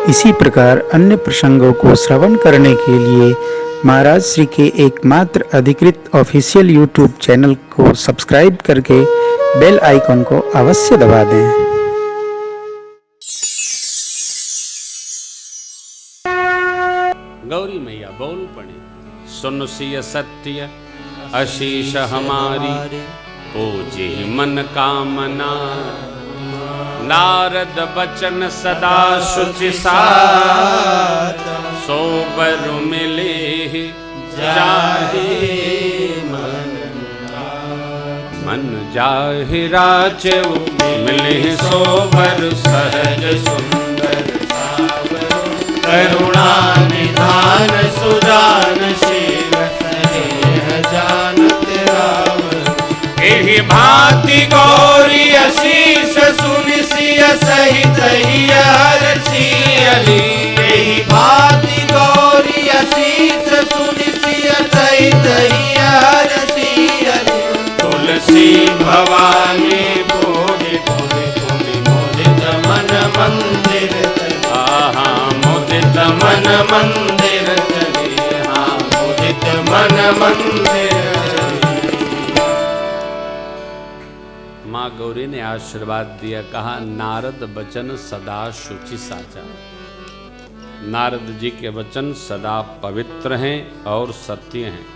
इसी प्रकार अन्य प्रसंगों को श्रवण करने के लिए महाराज श्री के एकमात्र अधिकृत ऑफिशियल यूट्यूब चैनल को सब्सक्राइब करके बेल आइकन को अवश्य दबा दें। गौरी मैया बोल पड़ी, सुन सिय सत्य आशीष हमारी, पूजी मन कामना। नारद बचन सदा शुचि साच, सोबर मिले जाहि मन जाहि राचेउ, मिले सोबर सहज सुंदर करुणा निधान सुजान शील स्नेह जानत राम। एहि भांति गौरी आशीष सुनि सिय सहित हरषियली। एहि भांति गौरी आशीष सुनि सिय सहित हरषियली। तुलसी भवानी बोले बोले बोले मोदित मन मंदिर, मुदित मन मंदिर चले। हाँ मुदित मन मंदिर। माँ गौरी ने आशीर्वाद दिया, कहा नारद वचन सदा शुचि साचा। नारद जी के वचन सदा पवित्र हैं और सत्य हैं।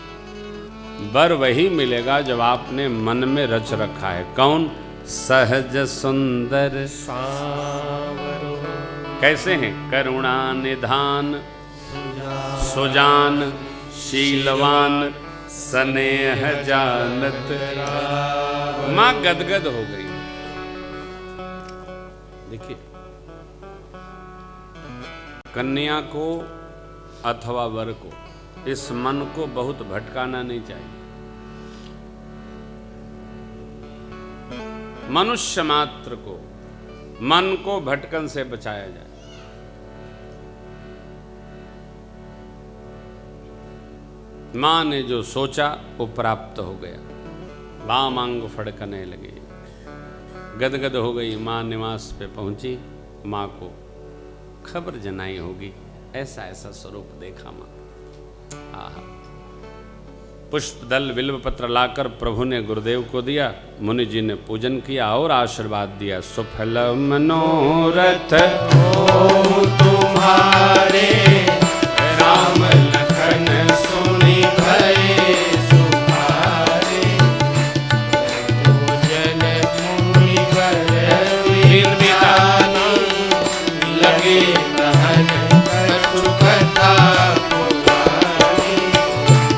वर वही मिलेगा जब आपने मन में रच रखा है। कौन? सहज सुंदर सांवरो। कैसे हैं? करुणा निधान सुजान शीलवान स्नेह जानत। मां गदगद हो गई। देखिए, कन्या को अथवा वर को इस मन को बहुत भटकाना नहीं चाहिए। मनुष्य मात्र को मन को भटकन से बचाया जाए। मां ने जो सोचा वो प्राप्त हो गया। वाम अंग फड़कने लगे, गदगद हो गई। मां निवास पे पहुंची, मां को खबर जनाई होगी, ऐसा ऐसा स्वरूप देखा मां। आहा, पुष्प दल बिल्व पत्र लाकर प्रभु ने गुरुदेव को दिया। मुनि जी ने पूजन किया और आशीर्वाद दिया। सुफल मनोरथ हो तुम्हारे, राम लखन सुनि भये सुखारे। भोजन मुनि वर विद्वानी, लगे कहन कछु कथा पुरानी।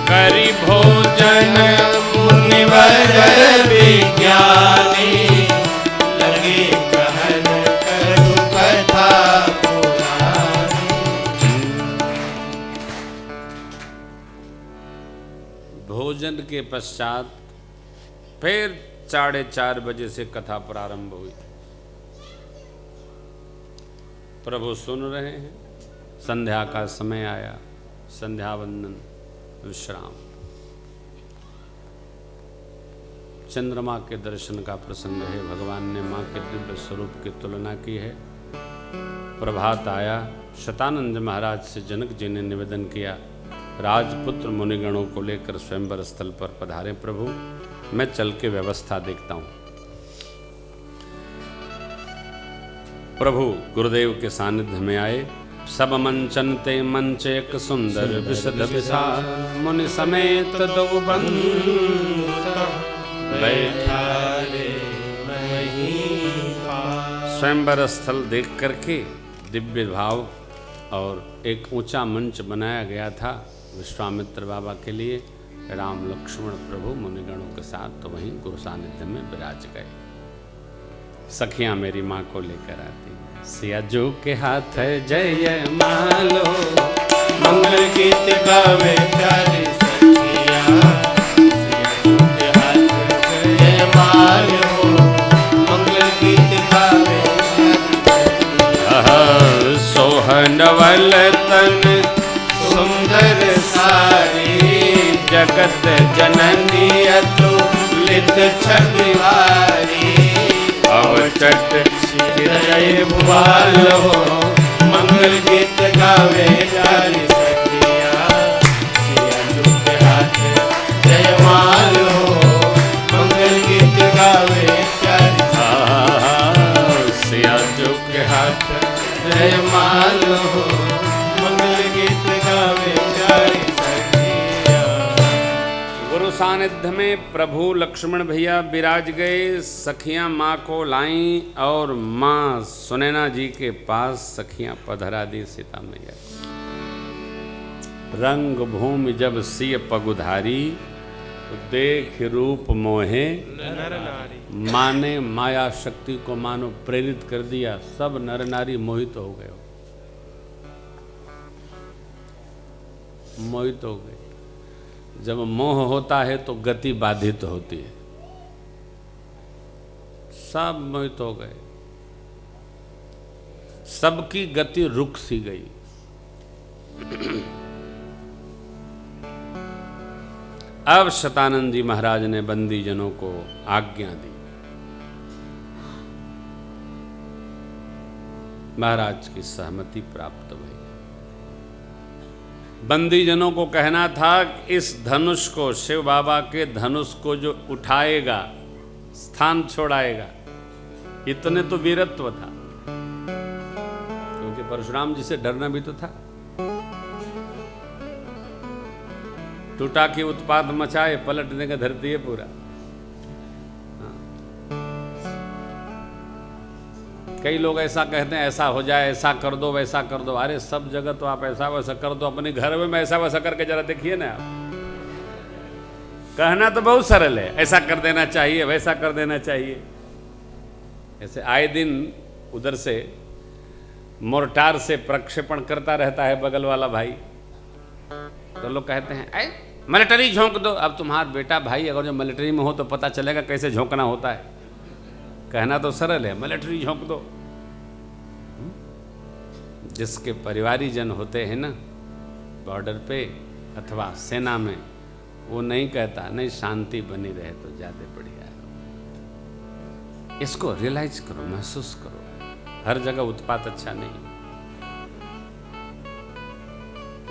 करि भोजन मुनिवर विज्ञानी, लगे कहन कछु कथा पुरानी। भोजन के पश्चात फिर 4:30 बजे से कथा प्रारंभ हुई। प्रभु सुन रहे हैं। संध्या का समय आया, संध्या वंदन, विश्राम। चंद्रमा के दर्शन का प्रसंग है। भगवान ने मां के दिव्य स्वरूप की तुलना की है। प्रभात आया। शतानंद महाराज से जनक जी ने निवेदन किया, राजपुत्र मुनिगणों को लेकर स्वयंवर स्थल पर पधारे प्रभु, मैं चल के व्यवस्था देखता हूं। प्रभु गुरुदेव के सानिध्य में आए। सब मंचन ते मंच एक सुंदर विशद विशाल, मुनि समेत दो बंधु बैठा रे वहीं पास। स्वयंवर स्थल देख करके दिव्य भाव और एक ऊंचा मंच बनाया गया था विश्वामित्र बाबा के लिए। राम लक्ष्मण प्रभु मुनिगणों के साथ तो वहीं गुरु सानिध्य में विराज गए। सखियां मेरी माँ को लेकर आती, सियाजू के हाथ जय मालो, मंगल गीत गावे प्यारी सखिया। सियाजू के हाथ जय मालो, मंगल गीत गावे प्यारी। सोहनवल तन सुंदर सारी, जगत जननी अतुलित छविवारी। अवचट शिरय भुवालो, मंगल जयमाल हो मंगल गीत गावे प्यारी सखिया। गुरु सानिध्य में प्रभु लक्ष्मण भैया विराज गए, सखियां माँ को लाईं और माँ सुनैना जी के पास सखियां पधरा दी सीता मैया। रंग भूमि जब सिय पगुधारी, देख रूप मोहे नर नारी। माँ ने माया शक्ति को मानो प्रेरित कर दिया, सब नर नारी मोहित हो गए, मोहित हो गए। जब मोह होता है तो गति बाधित होती है, सब मोहित हो गए, सबकी गति रुक सी गई। अब शतानंद जी महाराज ने बंदी जनों को आज्ञा दी। महाराज की सहमति प्राप्त हुई। बंदी जनों को कहना था कि इस धनुष को, शिव बाबा के धनुष को जो उठाएगा, स्थान छोड़ाएगा, इतने तो वीरत्व था, क्योंकि परशुराम जी से डरना भी तो था। टूटा की उत्पात मचाए, पलट देगा धरती है पूरा। कई लोग ऐसा कहते हैं, ऐसा हो जाए, ऐसा कर दो, वैसा कर दो। अरे सब जगह तो आप ऐसा वैसा कर दो, अपने घर में ऐसा वैसा करके जरा देखिए ना आप। कहना तो बहुत सरल है, ऐसा कर देना चाहिए, वैसा कर देना चाहिए। ऐसे आए दिन उधर से मोर्टार से प्रक्षेपण करता रहता है बगल वाला भाई, तो लोग कहते हैं ऐ मिलिट्री झोंक दो। अब तुम्हारा बेटा भाई अगर जो मिलिट्री में हो तो पता चलेगा कैसे झोंकना होता है। कहना तो सरल है, मिलिट्री झोंक दो। जिसके परिवारी जन होते हैं ना बॉर्डर पे अथवा सेना में, वो नहीं कहता नहीं शांति बनी रहे तो ज्यादा बढ़िया है। इसको रियलाइज करो, महसूस करो। हर जगह उत्पात अच्छा नहीं।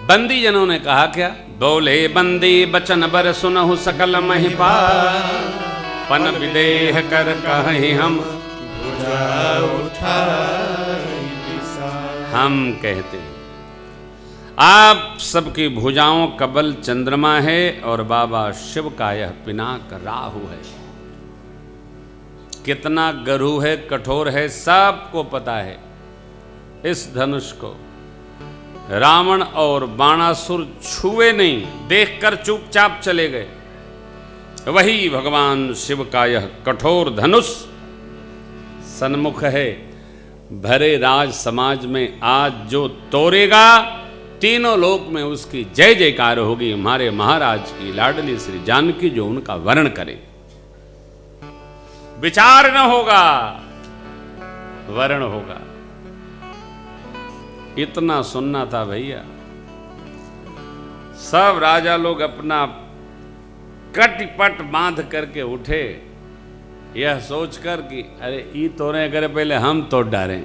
बंदी जनों ने कहा क्या? बोले बंदी बचन बर सुनहु सकल महिपाल, पन विदेह कर कहीं हम भुजा उठाई विशाल। हम कहते हैं आप सबकी भुजाओं का बल चंद्रमा है और बाबा शिव का यह पिनाक राहु है। कितना गरू है, कठोर है, सबको पता है। इस धनुष को रावण और बाणासुर छुए नहीं, देखकर चुपचाप चले गए। वही भगवान शिव का यह कठोर धनुष सन्मुख है। भरे राज समाज में आज जो तोड़ेगा, तीनों लोक में उसकी जय जयकार होगी। हमारे महाराज की लाडली श्री जानकी जो उनका वर्ण करे, विचार न होगा, वर्ण होगा। इतना सुनना था भैया। सब राजा लोग अपना कटपट बांध करके उठे, यह सोचकर कि अरे ई तोड़े करे पहले हम तोड़ डालें।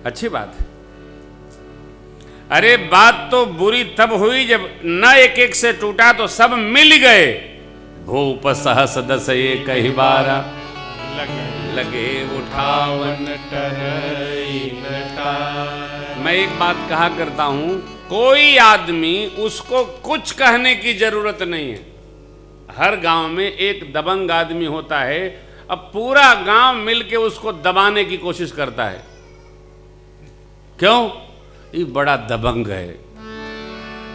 अच्छी बात है। अरे बात तो बुरी तब हुई जब न एक एक से टूटा तो सब मिल गए। भूप सहस दस एक ही बारा, लगे उठावन टरई नटाई। मैं एक बात कहा करता हूं, कोई आदमी उसको कुछ कहने की जरूरत नहीं है। हर गांव में एक दबंग आदमी होता है। अब पूरा गांव मिलके उसको दबाने की कोशिश करता है। क्यों? ये बड़ा दबंग है।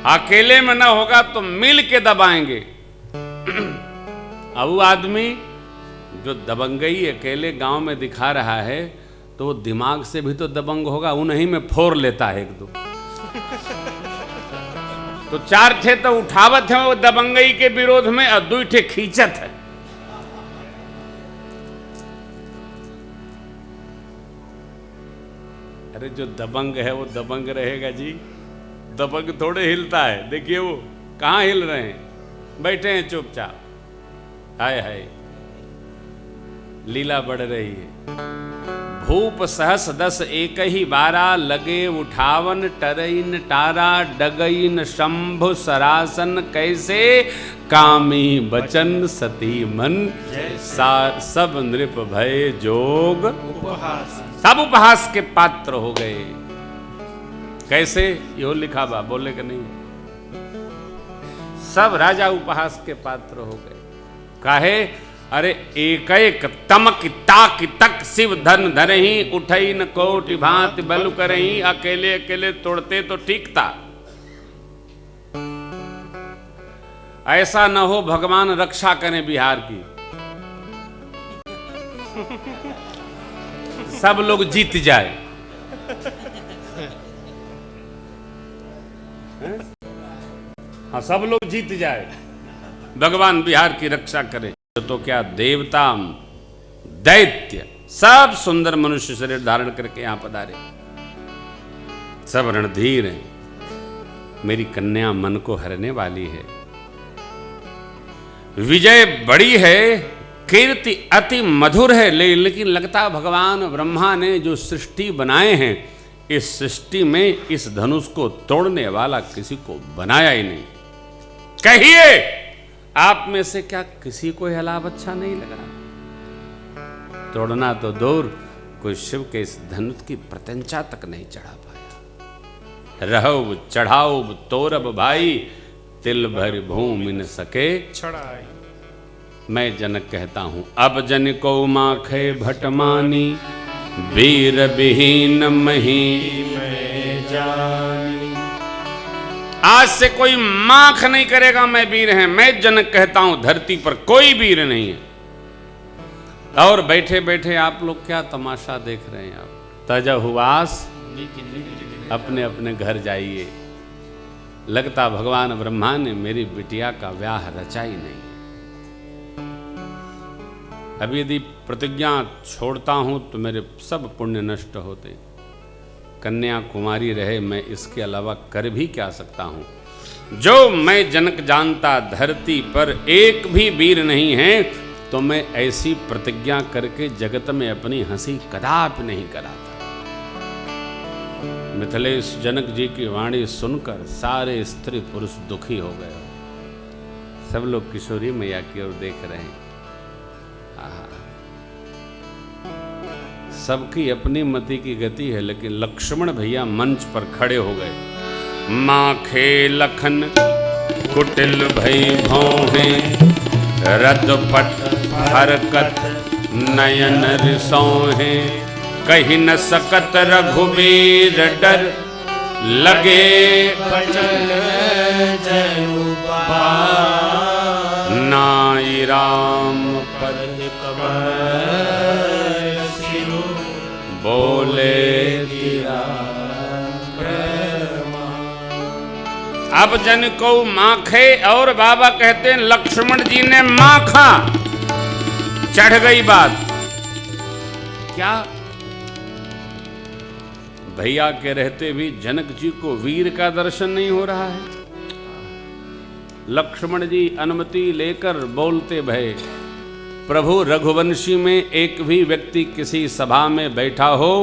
अकेले में ना होगा तो मिल के दबाएंगे। अब वो आदमी जो दबंगई अकेले गांव में दिखा रहा है, तो वो दिमाग से भी तो दबंग होगा। उन्हीं में फोड़ लेता है एक दो। तो चार थे तो उठावत है वो दबंगई के विरोध में, और दू ठे खींचत है। अरे जो दबंग है वो दबंग रहेगा जी। दबंग थोड़े हिलता है। देखिए वो कहाँ हिल रहे हैं, बैठे हैं चुपचाप। हाय हाय, लीला बढ़ रही है। भूप सहस दस एक ही बारा, लगे उठावन टरईन टारा, डगईन शंभु सरासन कैसे, कामी बचन सती मन, सब नृप भय जोग उपहास। सब उपहास के पात्र हो गए। कैसे? यो लिखा बा, बोले कि नहीं? सब राजा उपहास के पात्र हो गए। काहे? अरे एक एक तमक ताक तक शिव धन धरही, उठई न कोटि भांति बल करही। अकेले अकेले तोड़ते तो ठीक था, ऐसा न हो भगवान रक्षा करें बिहार की, सब लोग जीत जाए। हाँ, सब लोग जीत जाए, भगवान बिहार की रक्षा करे। तो क्या देवता दैत्य सब सुंदर मनुष्य शरीर धारण करके यहां पधारे, सब रणधीर हैं। मेरी कन्या मन को हरने वाली है, विजय बड़ी है, कीर्ति अति मधुर है। लेकिन लगता भगवान ब्रह्मा ने जो सृष्टि बनाए हैं, इस सृष्टि में इस धनुष को तोड़ने वाला किसी को बनाया ही नहीं। कहिए, आप में से क्या किसी को यह लाभ अच्छा नहीं लगा? तोड़ना तो दूर, कोई शिव के इस धनुष की प्रत्यंचा तक नहीं चढ़ा पाया। रहो चढ़ाओ तोरब भाई, तिल भर भूमि न सके छड़ाई। मैं जनक कहता हूं, अब जन को माखे भटमानी, वीर विहीन मही मैं जानी। आज से कोई माख नहीं करेगा मैं वीर है। मैं जनक कहता हूं, धरती पर कोई वीर नहीं है। और बैठे बैठे आप लोग क्या तमाशा देख रहे हैं? आप तजहुआस अपने अपने घर जाइए। लगता भगवान ब्रह्मा ने मेरी बिटिया का ब्याह रचा ही नहीं है। अभी यदि प्रतिज्ञा छोड़ता हूं तो मेरे सब पुण्य नष्ट होते। कन्या कुमारी रहे, मैं इसके अलावा कर भी क्या सकता हूं? जो मैं जनक जानता, धरती पर एक भी वीर नहीं है, तो मैं ऐसी प्रतिज्ञा करके जगत में अपनी हंसी कदापि नहीं कराता। मिथिलेश जनक जी की वाणी सुनकर सारे स्त्री पुरुष दुखी हो गए। सब लोग किशोरी मैया की ओर देख रहे हैं। सबकी अपनी मति की गति है, लेकिन लक्ष्मण भैया मंच पर खड़े हो गए। माखे लखन कुटिल भई भौहें, रदपट हरकत नयन रिसौहें। कही न सकत रघुबीर डर, लगे बचन जनु पार। नाई राम पद कमर सिरु, बोले गिरा प्रेमा। अब जन को माखे, और बाबा कहते हैं लक्ष्मण जी ने माखा। चढ़ गई बात। क्या भैया के रहते भी जनक जी को वीर का दर्शन नहीं हो रहा है? लक्ष्मण जी अनुमति लेकर बोलते भय, प्रभु रघुवंशी में एक भी व्यक्ति किसी सभा में बैठा हो,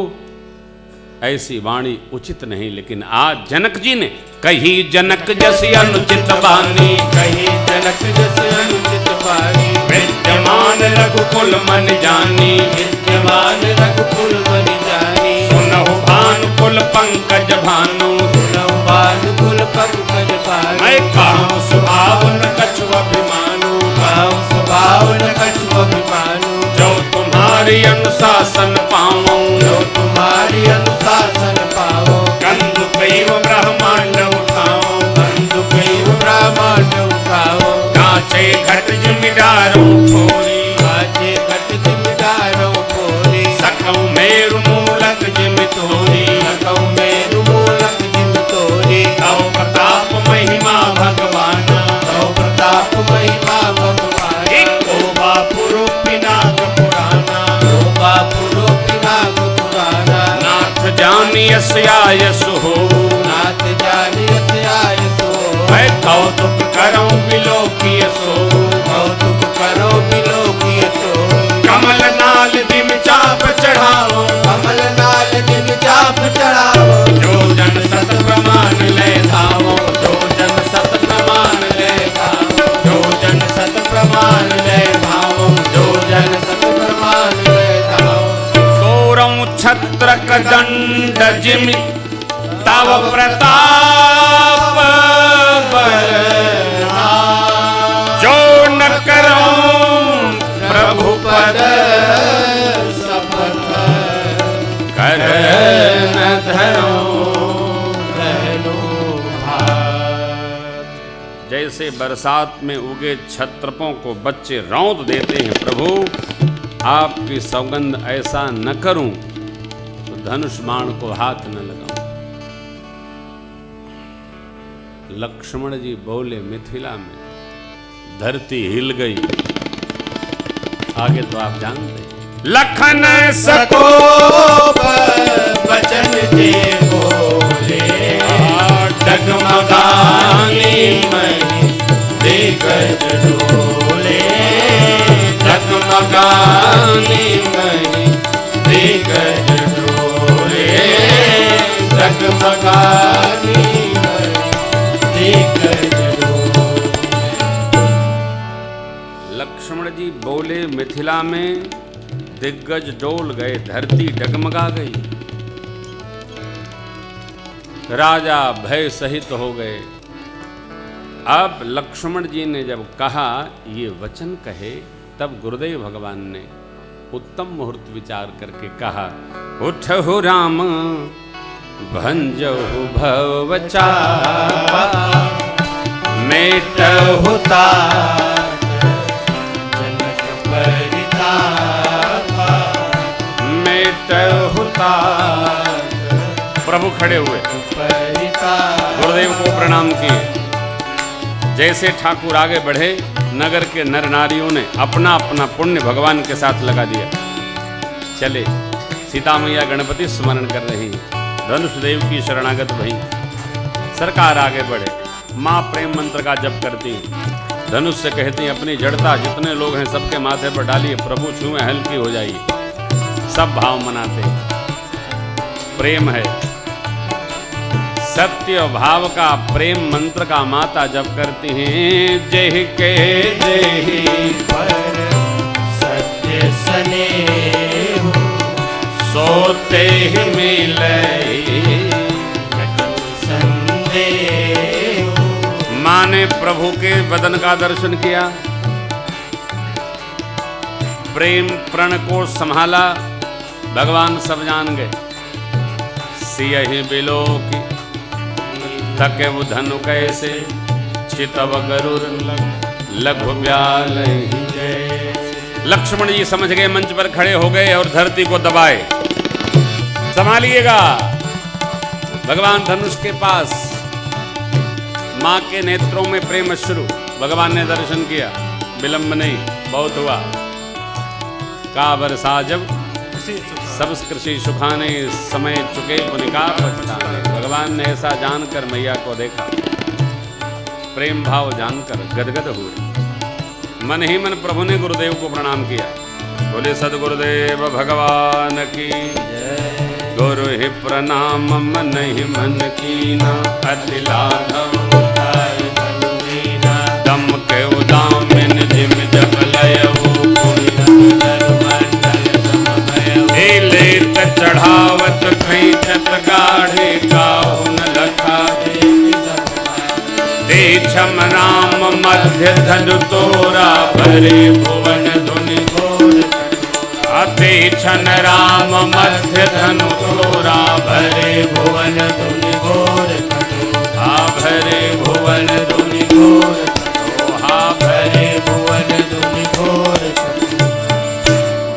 ऐसी वाणी उचित नहीं। लेकिन आज जनक जी ने कही जनक जस अनुचित बानी, कही जनक जस अनुचित बानी। विद्यमान रघुकुल मन जानी, विद्यमान रघुकुल मन जानी। सुनहु भानुकुल पंकज भानु, सुनहु भानुकुल पंकज भानु। मैं कहूँ स्वभाव न कछु अभिमानु, कहूँ स्वभाव न कछु अभिमानु। जो तुम्हारी अनुशासन पाऊं, जो तुम्हारी अनुशासन पाओ। कंदु कैव ब्रह्मांड उठाऊं, कंदु कैव ब्रह्मांड उठाओ। कांचे घट जिमिदारों फोरी, कांचे घट जिमिदारों फोरी। सकऊं मेरु मूलक जिम तोरी, सकऊं मेरु मूलक जिम तोरी। तव प्रताप महिमा भगवाना, तव प्रताप महिमा भगवान। एको बापुरु पिनाक पुराना, ओ बापुरो पिनाक पुराना। नाथ जानियस आयस हो, नाथ जानियस आयस हो। मैं कौतुक करऊं बिलोकिय सो, कौतुक करो बिलोकिय सो। कमल नाल दिम चाप चढ़ाओ, कमल नाल जिम चाप चढ़ाओ। जो जन सत प्रमाण ले धावो, जो जन सत प्रमाण ले धावो। जो जन छत्रक दंड जिमि तव प्रताप बलराम। जो न करूं प्रभु पद शपथ कर न धरूं। जैसे बरसात में उगे छत्रपों को बच्चे रौंद देते हैं, प्रभु आपकी सौगंध ऐसा न करूं तो धनुष बाण को हाथ न लगाऊं। लक्ष्मण जी बोले मिथिला में धरती हिल गई। आगे तो आप जानते हैं। लखन सकोप वचन जे बोले डगमगानी मही दिग्गज डोले। डगमगानी मही दिग्गज डोले। डगमगानी मही दिग्गज डोले। लक्ष्मण जी बोले मिथिला में दिग्गज डोल गए, धरती डगमगा गई। राजा भय सहित हो गए। अब लक्ष्मण जी ने जब कहा ये वचन कहे, तब गुरुदेव भगवान ने उत्तम मुहूर्त विचार करके कहा, उठहु राम भंजहु भव चापा। मेटहु तात जनक परितापा। मेटहु तात। प्रभु खड़े हुए, गुरुदेव को प्रणाम किए। जैसे ठाकुर आगे बढ़े, नगर के नर नारियों ने अपना अपना पुण्य भगवान के साथ लगा दिया। चले, सीता मैया गणपति स्मरण कर रही, धनुष देव की शरणागत भई। सरकार आगे बढ़े, माँ प्रेम मंत्र का जप करती, धनुष से कहती अपनी जड़ता जितने लोग हैं सबके माथे पर डालिए, प्रभु छुएं हल्की हो जाइए। सब भाव मनाते, प्रेम है, सत्य भाव का प्रेम मंत्र का माता जप करती हैं। जय के जय पर सत्य स्नेह सोते ही मिले संदेह। माँ ने प्रभु के वदन का दर्शन किया, प्रेम प्रण को संभाला, भगवान सब जान गए। सियहि बिलो की थके वो धनु कैसे, चितव गरुर लघु ब्याल। लक्ष्मण जी समझ गए, मंच पर खड़े हो गए और धरती को दबाए। संभालिएगा। भगवान धनुष के पास, मां के नेत्रों में प्रेम अश्रु, भगवान ने दर्शन किया। विलंब नहीं, बहुत हुआ। का बरसा जब सब कृषि सुखाने, समय चुके पुनिका पछताने। भगवान ने ऐसा जानकर मैया को देखा, प्रेम भाव जानकर गदगद हुए। मन ही मन प्रभु ने गुरुदेव को प्रणाम किया। बोले सदगुरुदेव भगवान की गुरु ही प्रणाम, मन ही मन कीना। अति लाघव दम के उदामिन जिम जब लयऊ। लेत चढ़ावत खैचत गाढ़े काहुन लखा। ते छम राम मध्य धनु तोरा भरे भुवन धुनि घोर। अते छन राम मध्य धनु तोरा भरे भुवन धुनि घोर। हा भरे भुवन धुनि घोर। हा भरे भुवन धुनि घोर।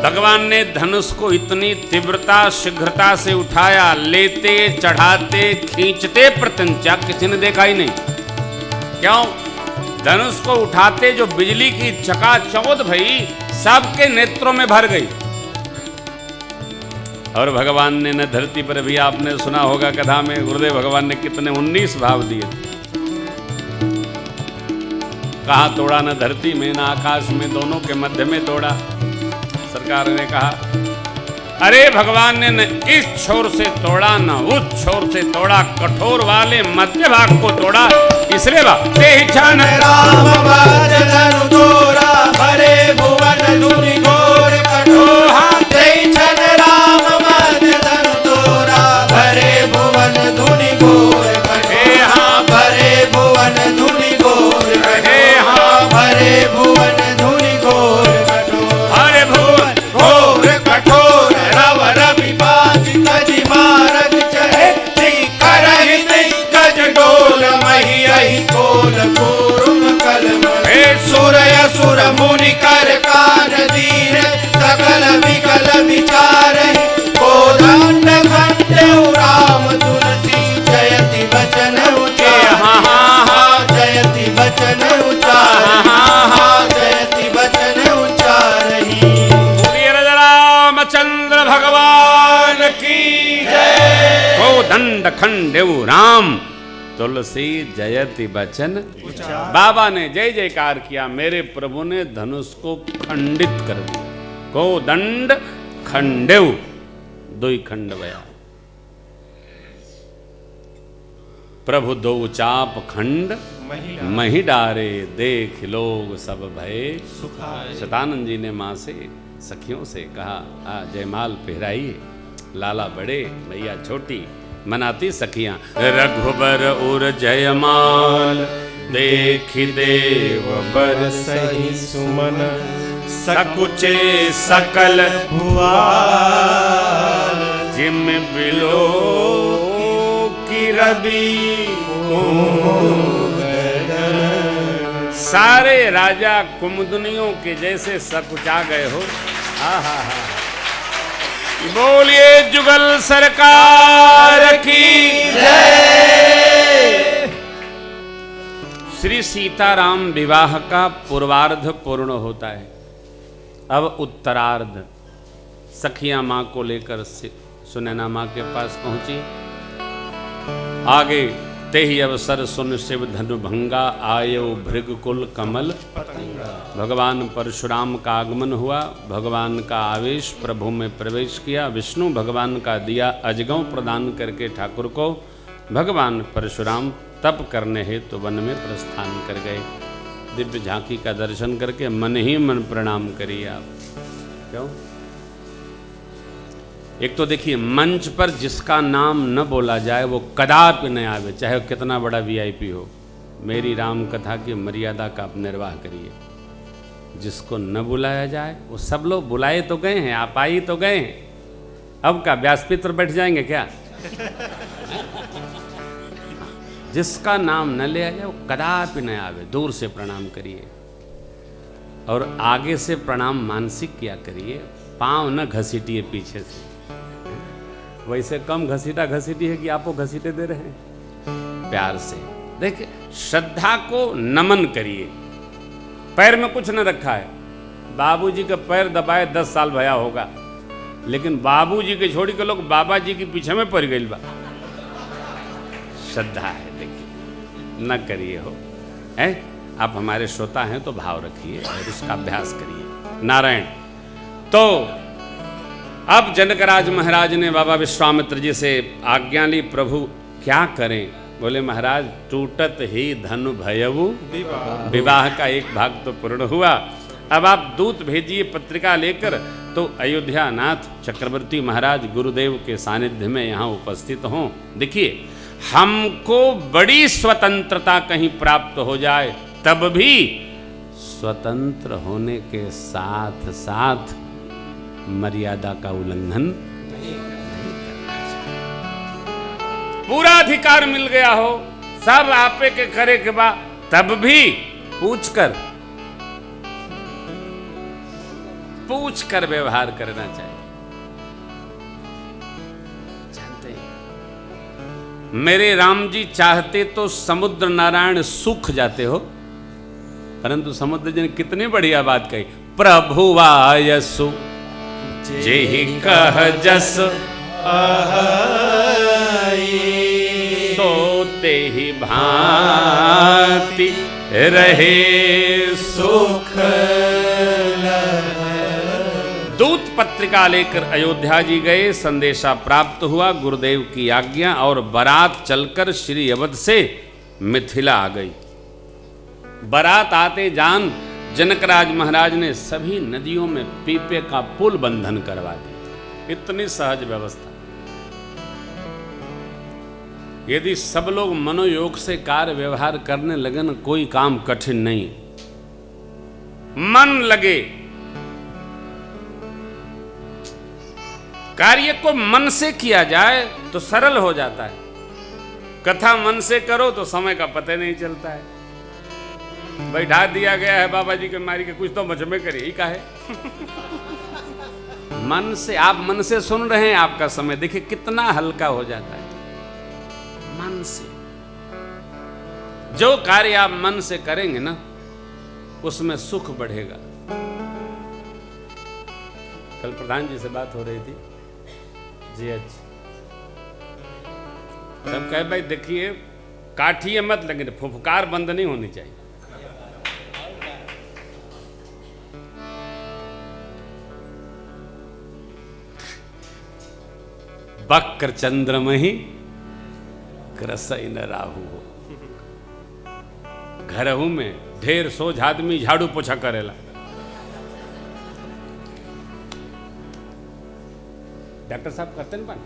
भगवान ने धनुष को इतनी तीव्रता शीघ्रता से उठाया, लेते चढ़ाते खींचते प्रत्यंचा किसी ने देखा ही नहीं। क्यों? धनुष को उठाते जो बिजली की चकाचौंध भई, सबके नेत्रों में भर गई। और भगवान ने न धरती पर भी, आपने सुना होगा कथा में, गुरुदेव भगवान ने कितने 19 भाव दिए। कहा तोड़ा न धरती में न आकाश में, दोनों के मध्य में तोड़ा। सरकार ने कहा अरे भगवान ने न इस छोर से तोड़ा न उस छोर से तोड़ा, कठोर वाले मध्य भाग को तोड़ा। इसलिए छन राम मध्य धनु तोरा भरे भुवन धुनि घोर। कठोर छन राम मध्य दंड खंडेऊ राम तुलसी जयति बचन। बाबा ने जय जयकार किया, मेरे प्रभु ने धनुष को खंडित कर दिया। को दंड खंडेऊ, दो ही खंड भया। प्रभु दो चाप खंड मही डारे, देख लोग सब भय सुखाए। शतानंद जी ने माँ से सखियों से कहा, जयमाल पहराइए, लाला बड़े मैया छोटी, मनाती सखियां। रघुबर उर जयमाल देखि देव बर सही सुमन सकुचे सकल भुआ जिम बिलो की रवि। सारे राजा कुमुदनियों के जैसे सकुचा गए हो। आहा हा, बोलिए जुगल सरकार की जय। श्री सीताराम विवाह का पूर्वार्ध पूर्ण होता है। अब उत्तरार्ध। सखियां मां को लेकर सुनैना मां के पास पहुंची। आगे तेहि अवसर सुन शिव धनु भंगा, आयो भृगकुल कमल। भगवान परशुराम का आगमन हुआ, भगवान का आवेश प्रभु में प्रवेश किया। विष्णु भगवान का दिया अजगौ प्रदान करके ठाकुर को भगवान परशुराम तप करने हेतु वन में प्रस्थान कर गए। दिव्य झांकी का दर्शन करके मन ही मन प्रणाम करिए आप। क्यों? एक तो देखिए, मंच पर जिसका नाम न बोला जाए वो कदापि न आवे, चाहे वो कितना बड़ा वीआईपी हो। मेरी राम कथा की मर्यादा का आप निर्वाह करिए। जिसको न बुलाया जाए, वो सब लोग बुलाए तो गए हैं, आप आई तो गए हैं। अब का व्यासपीठ पर बैठ जाएंगे क्या? जिसका नाम न लिया जाए वो कदापि न आवे। दूर से प्रणाम करिए और आगे से प्रणाम मानसिक किया करिए। पांव न घसीटिए पीछे से। वैसे कम घसीटा घसीटी है कि आपको घसीटे दे रहे हैं। प्यार से देखिए, श्रद्धा को नमन करिए। पैर में कुछ न रखा है। बाबूजी का पैर दबाए 10 साल भया होगा, लेकिन बाबूजी के छोड़ी के लोग बाबा जी के पीछे में पड़ गई बा। श्रद्धा है, देखिए न करिए हो। है आप हमारे श्रोता हैं तो भाव रखिए और उसका अभ्यास करिए। नारायण। तो अब जनकराज महाराज ने बाबा विश्वामित्र जी से आज्ञा ली, प्रभु क्या करें? बोले महाराज, टूटत ही धनु भयऊ, विवाह का एक भाग तो पूर्ण हुआ। अब आप दूत भेजिए पत्रिका लेकर, तो अयोध्या नाथ चक्रवर्ती महाराज गुरुदेव के सानिध्य में यहाँ उपस्थित हों। देखिए, हमको बड़ी स्वतंत्रता कहीं प्राप्त हो जाए, तब भी स्वतंत्र होने के साथ साथ मर्यादा का उल्लंघन नहीं करना चाहिए। पूरा अधिकार मिल गया हो, सब आपे के करे के बाद, तब भी पूछ कर व्यवहार करना चाहिए। जानते हैं, मेरे राम जी चाहते तो समुद्र नारायण सूख जाते हो, परंतु समुद्र जी ने कितनी बढ़िया बात कही। प्रभु आयसु जेहि कह जस सोते ही भांति रहे सुख। दूत पत्रिका लेकर अयोध्या जी गए। संदेशा प्राप्त हुआ, गुरुदेव की आज्ञा, और बारात चलकर श्री अवध से मिथिला आ गई। बारात आते जान जनकराज महाराज ने सभी नदियों में पीपे का पुल बंधन करवा दिया। इतनी सहज व्यवस्था। यदि सब लोग मनोयोग से कार्य व्यवहार करने लगे ना, कोई काम कठिन नहीं है। मन लगे, कार्य को मन से किया जाए तो सरल हो जाता है। कथा मन से करो तो समय का पता नहीं चलता है। बैठा दिया गया है बाबा जी के मारी के, कुछ तो मजमे में करिए ही का है। मन से, आप मन से सुन रहे हैं, आपका समय देखिए कितना हल्का हो जाता है। मन से जो कार्य आप मन से करेंगे ना, उसमें सुख बढ़ेगा। कल प्रधान जी से बात हो रही थी जी। तब कहे भाई देखिए काठिए मत, लेकिन फुफकार बंद नहीं होनी चाहिए। बक्र चंद्रमहि ग्रसई न राहु। घरहू में ढेर सोझ आदमी झाड़ू पोछा करेला। डॉक्टर साहब करते न पानी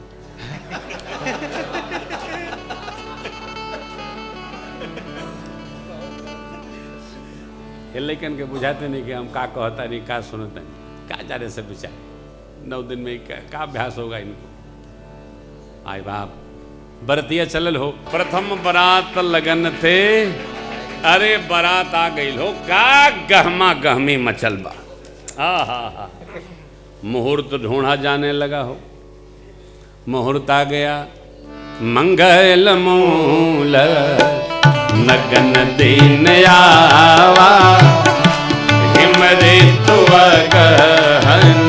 ये लेकिन के बुझाते नहीं कि हम का कहता नहीं का सुनते नहीं का जा रहे से बेचारे 9 दिन में का अभ्यास होगा इनको। आए बाप बरतिया चलल हो, प्रथम बारात लगन थे, अरे बारात आ गई हो, का गहमा गहमी मचल बा। हा मुहूर्त ढूंढा जाने लगा हो, मुहूर्त आ गया। मंगल मूल नगन दिन आवा, हिमरे तुव गहन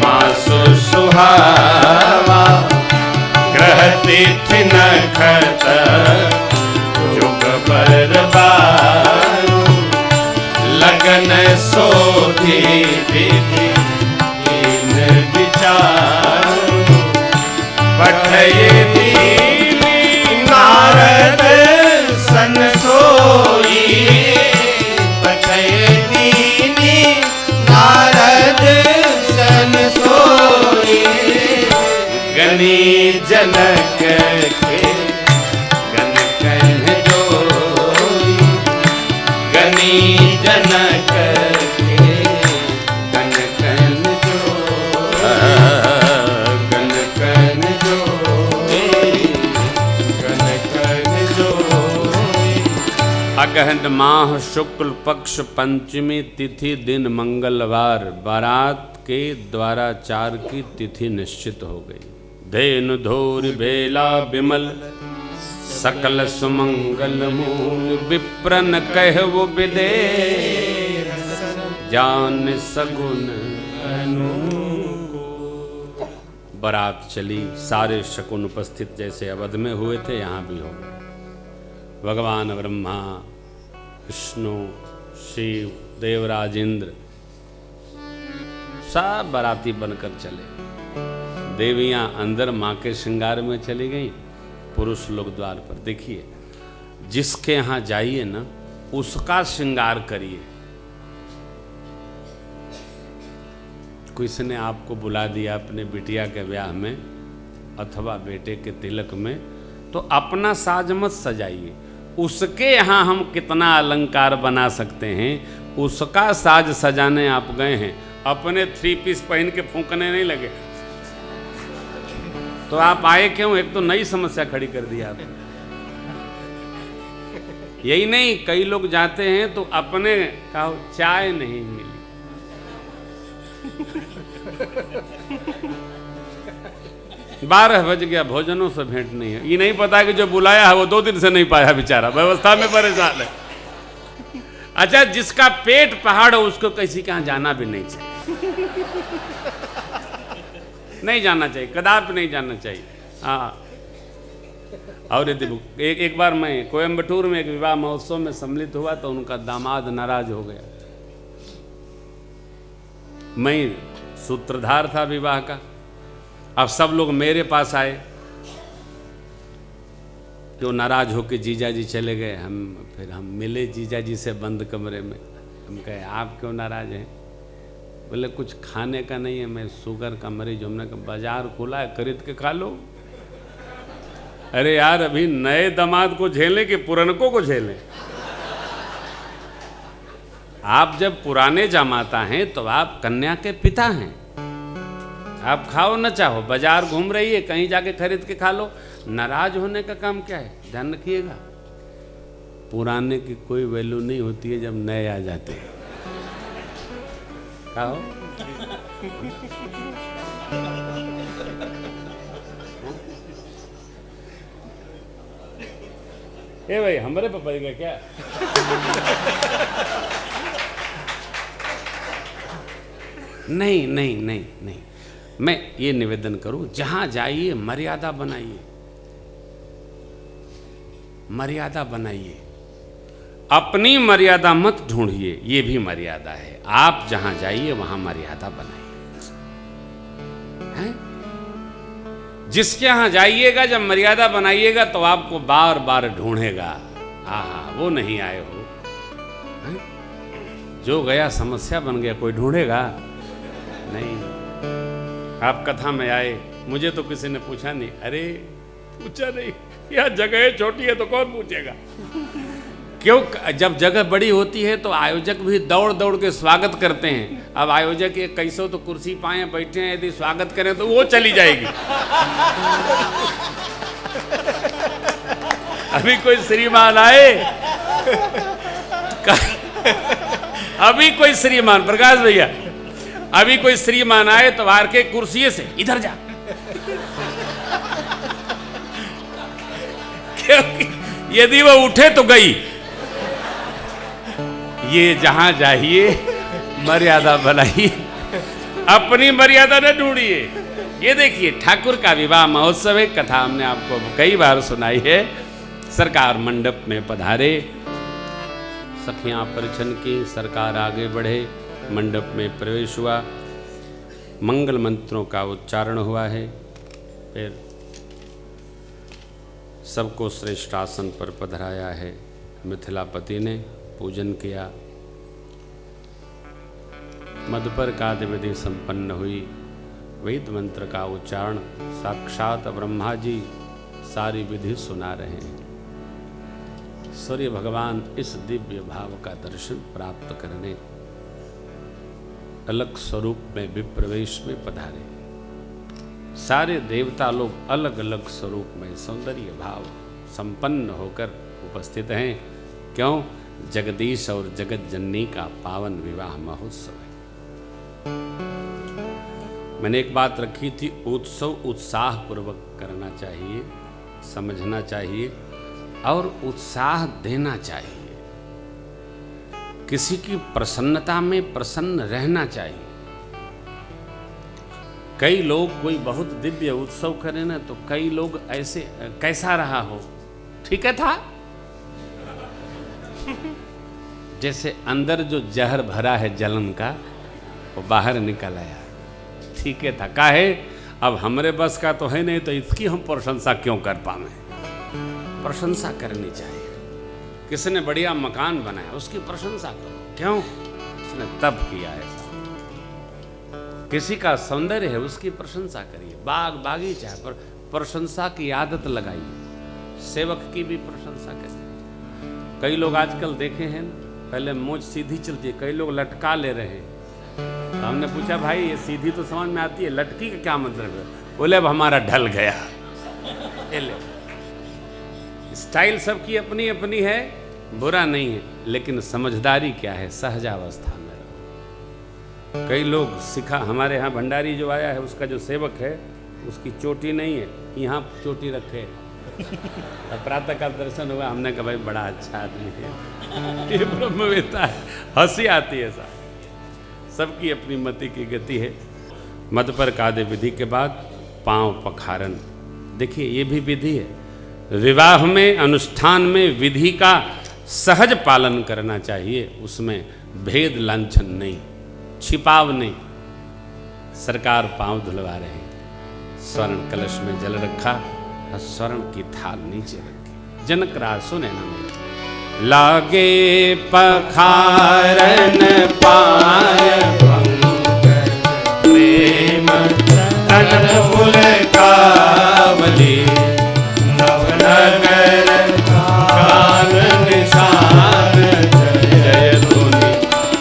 मासु सुहावा, ग्रह तिथि नखत जुग बरबारू, लगन सोधी विधि इन विचारू, पठये दीनी नारद सन सोई, पठये दीनी नारद सन सोई, गनी जनक के गन कन जोई, गनी जनक के गन कन जोई, गन कन जोई, गन कन जोई। अगहन माह शुक्ल पक्ष पंचमी तिथि दिन मंगलवार, बारात के द्वारा 4 की तिथि निश्चित हो गई। धेनु धोर बेला बिमल सकल सुमंगल मूल, विप्रन कहवो विदे जान सगुन अनुकूल। बारात चली, सारे शकुन उपस्थित जैसे अवध में हुए थे यहाँ भी हो गए। भगवान ब्रह्मा, विष्णु, शिव, देवराज इंद्र सब बाराती बनकर चले। देवियां अंदर माँ के श्रृंगार में चली गई, पुरुष लोग द्वार पर। देखिए जिसके यहाँ जाइए ना उसका श्रृंगार करिए। किसी ने आपको बुला दिया अपने बिटिया के ब्याह में अथवा बेटे के तिलक में, तो अपना साज मत सजाइए। उसके यहाँ हम कितना अलंकार बना सकते हैं, उसका साज सजाने आप गए हैं, अपने 3 पीस पहन के फूंकने नहीं लगे। तो आप आए क्यों? एक तो नई समस्या खड़ी कर दी आपने। यही नहीं, कई लोग जाते हैं तो अपने कहो चाय नहीं मिली, 12 बज गया, भोजनों से भेंट नहीं है। ये नहीं पता कि जो बुलाया है वो 2 दिन से नहीं पाया बेचारा, व्यवस्था में परेशान है। अच्छा, जिसका पेट पहाड़ हो उसको किसी के यहाँ जाना भी नहीं चाहिए, नहीं जाना चाहिए, कदापि नहीं जाना चाहिए। हाँ, और यदि एक बार मैं कोयम्बटूर में एक विवाह महोत्सव में सम्मिलित हुआ तो उनका दामाद नाराज हो गया। मैं सूत्रधार था विवाह का। अब सब लोग मेरे पास आए कि वो नाराज होकर जीजा जी चले गए। फिर हम मिले जीजा जी से बंद कमरे में। हम कहे आप क्यों नाराज हैं? बोले कुछ खाने का नहीं है, मैं शुगर का मरीज। हमने कहा बाजार खुला है, खरीद के खा लो। अरे यार, अभी नए दामाद को झेलें कि पुरनको को झेलें? आप जब पुराने जमाता हैं तो आप कन्या के पिता हैं। आप खाओ न चाहो, बाजार घूम रही है, कहीं जाके खरीद के खा लो। नाराज होने का काम क्या है? ध्यान रखिएगा, पुराने की कोई वैल्यू नहीं होती है जब नए आ जाते हैं। खाओ। ए भाई, हमारे पापा का क्या? नहीं नहीं नहीं नहीं, मैं ये निवेदन करूं, जहां जाइए मर्यादा बनाइए। मर्यादा बनाइए, अपनी मर्यादा मत ढूंढिए, ये भी मर्यादा है। आप जहां जाइए वहां मर्यादा बनाइए, हैं? जिसके यहां जाइएगा जब मर्यादा बनाइएगा तो आपको बार बार ढूंढेगा। हाँ, वो नहीं आए हो, हैं? जो गया समस्या बन गया, कोई ढूंढेगा नहीं। आप कथा में आए, मुझे तो किसी ने पूछा नहीं। अरे पूछा नहीं, यह जगह छोटी है तो कौन पूछेगा। क्यों? जब जगह बड़ी होती है तो आयोजक भी दौड़ दौड़ के स्वागत करते हैं। अब आयोजक एक कैसो तो कुर्सी पाए बैठे हैं, यदि स्वागत करें तो वो चली जाएगी। अभी कोई श्रीमान आए, अभी कोई श्रीमान, प्रकाश भैया, अभी कोई श्रीमान आए तो आर के कुर्सी से इधर जा, क्योंकि यदि वो उठे तो गई। ये जहां जाइए मर्यादा बनाइए, अपनी मर्यादा न ढूंढिए। ये देखिए, ठाकुर का विवाह महोत्सव है, कथा हमने आपको कई बार सुनाई है। सरकार मंडप में पधारे, सखियां परिछन की, सरकार आगे बढ़े, मंडप में प्रवेश हुआ, मंगल मंत्रों का उच्चारण हुआ है। फिर सबको श्रेष्ठ आसन पर पधराया है। मिथिलापति ने पूजन किया, मधुपर का विधि संपन्न हुई, वेद मंत्र का उच्चारण, साक्षात ब्रह्मा जी सारी विधि सुना रहे हैं। सूर्य भगवान इस दिव्य भाव का दर्शन प्राप्त करने अलग स्वरूप में विप्रवेश में पधारे। सारे देवता लोग अलग अलग स्वरूप में सौंदर्य भाव संपन्न होकर उपस्थित हैं। क्यों? जगदीश और जगत जननी का पावन विवाह महोत्सव है। मैंने एक बात रखी थी, उत्सव उत्साह पूर्वक करना चाहिए, समझना चाहिए और उत्साह देना चाहिए। किसी की प्रसन्नता में प्रसन्न रहना चाहिए। कई लोग कोई बहुत दिव्य उत्सव करें ना तो कई लोग ऐसे, कैसा रहा हो, ठीक है था, जैसे अंदर जो जहर भरा है जलन का वो बाहर निकल आया, ठीक है था। काहे? अब हमरे बस का तो है नहीं, तो इसकी हम प्रशंसा क्यों कर पाए? प्रशंसा करनी चाहिए। किसी ने बढ़िया मकान बनाया, उसकी प्रशंसा करो। क्यों? उसने तब किया है। किसी का सौंदर्य है, उसकी प्रशंसा करिए। बाग बागीचा पर प्रशंसा की आदत लगाइए। सेवक की भी प्रशंसा करिए। कई लोग आजकल देखे हैं, पहले मूंछ सीधी चलती है, कई लोग लटका ले रहे हैं। तो हमने पूछा, भाई ये सीधी तो समझ में आती है, लटकी का क्या मतलब है? बोले अब हमारा ढल गया। स्टाइल सबकी अपनी अपनी है, बुरा नहीं है, लेकिन समझदारी क्या है? सहजावस्था में रहो। कई लोग सिखा, हमारे यहाँ भंडारी जो आया है उसका जो सेवक है उसकी चोटी नहीं है, यहाँ चोटी रखे। प्रातः काल दर्शन हुआ, हमने कहा भाई बड़ा अच्छा आदमी है, ये ब्रह्मवेत्ता है। हंसी आती है साहब, सबकी अपनी मति की गति है। मध पर कादे विधि के बाद पांव पखारन, देखिए ये भी विधि है। विवाह में, अनुष्ठान में विधि का सहज पालन करना चाहिए, उसमें भेद लांछन नहीं, छिपाव नहीं। सरकार पांव धुलवा रहे हैं, स्वर्ण कलश में जल रखा और स्वर्ण की थाल नीचे रखी। जनक राज सुने ना मेरे, लागे पखारन पाय प्रेम तन फुल कावली, नवनगर कान निशान जय धुनि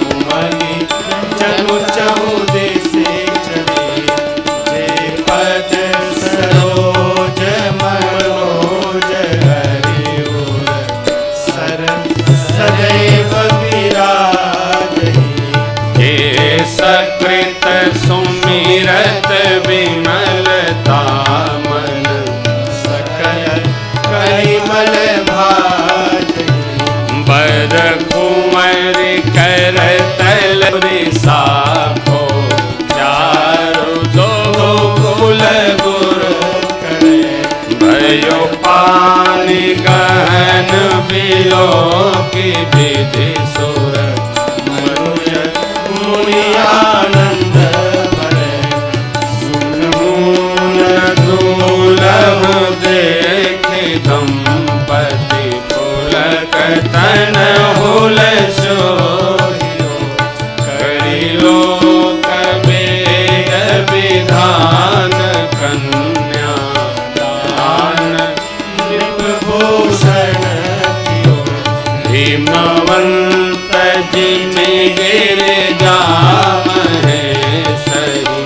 उमनि चनु चहुदिशे चली, जय पद सरोज मनोज हरि उर सर सदैव विराजहि, हे सकृत सुमिरत विमलता मन सकल करिमल भाजहि, बर कुंवर करतल साखो चारु दो कुल गुर करे, भयो पानी गहन त्रिलोकी विधि सुर मनुष्य मुनियानंद दुर्लभ देखे दंपति पुलक तन हुल सोहियो करी लोक वेद विधान कन्या दान विभूषण हिमवंत जिमि गिर जामहे सही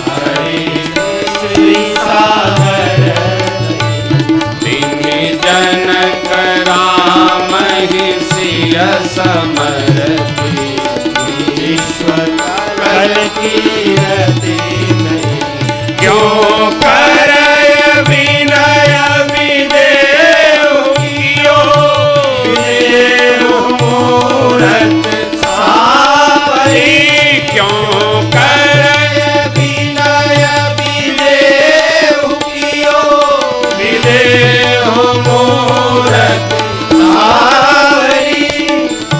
हरि श्री सागर तिनि जनक राम ही सिय समरति ईश्वर कल कीरति नहीं क्यों करय विनय विदेहु कियो विदेहु मूरत सावरी क्यों करय विनय विदेहु कियो विदेहु मूरत सावरी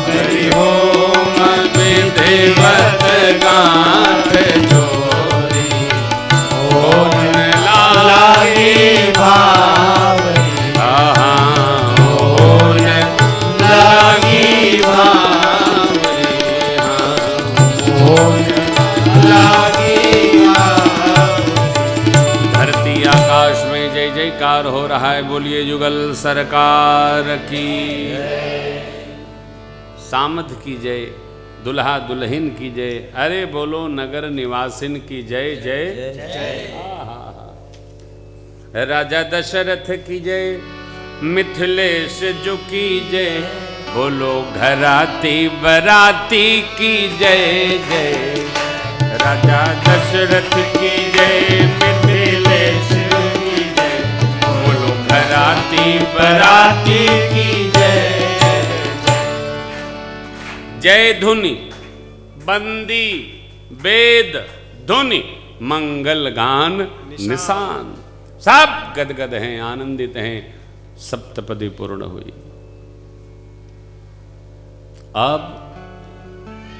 हरि ओम विधिवत गाथ जोरी ओम लागी भावरी ओम लागी भावरी लागी धरती आकाश में जय जयकार हो रहा है। बोलिए जुगल सरकार की सामद की जय, दुल्हा दुल्हन की जय, अरे बोलो नगर निवासिन की जय जय। राजा दशरथ की जय, मिथिलेश जो की जय, बोलो घराती बराती की जय जय। राजा दशरथ की जय, मिथिलेश की जय, बोलो घराती बराती की जय। जय धुनि बंदी वेद धुनि मंगल गान निशान, सब गदगद हैं, आनंदित हैं, सप्तपदी पूर्ण हुई। अब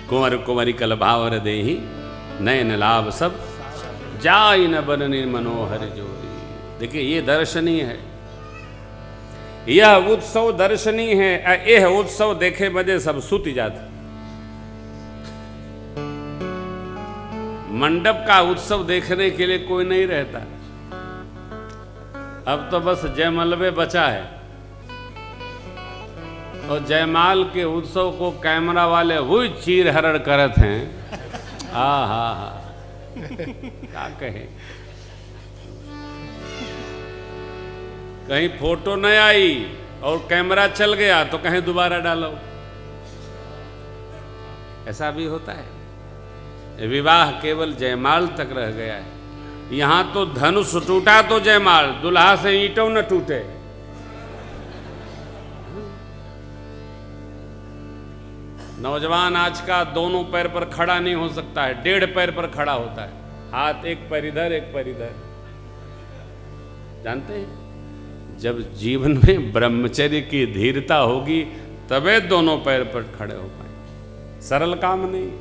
कुंवर कुंवरी कल भावर देहि, नयन लाभ सब जाय न बनने मनोहर जोरी। देखिए ये दर्शनीय है, यह उत्सव दर्शनीय है। यह उत्सव देखे बजे सब सूती जाते। मंडप का उत्सव देखने के लिए कोई नहीं रहता। अब तो बस जयमलवे बचा है, और जयमाल के उत्सव को कैमरा वाले वही चीर हरण करत हैं। हा क्या कहे, कहीं फोटो न आई और कैमरा चल गया तो कहीं दोबारा डालो, ऐसा भी होता है। विवाह केवल जयमाल तक रह गया है। यहां तो धनुष टूटा तो जयमाल, दुल्हा से ईंटों न टूटे। नौजवान आज का दोनों पैर पर खड़ा नहीं हो सकता है, 1.5 पैर पर खड़ा होता है, हाथ एक पैर इधर एक पैर इधर। जानते हैं, जब जीवन में ब्रह्मचर्य की धीरता होगी तबे दोनों पैर पर खड़े हो पाए। सरल काम नहीं,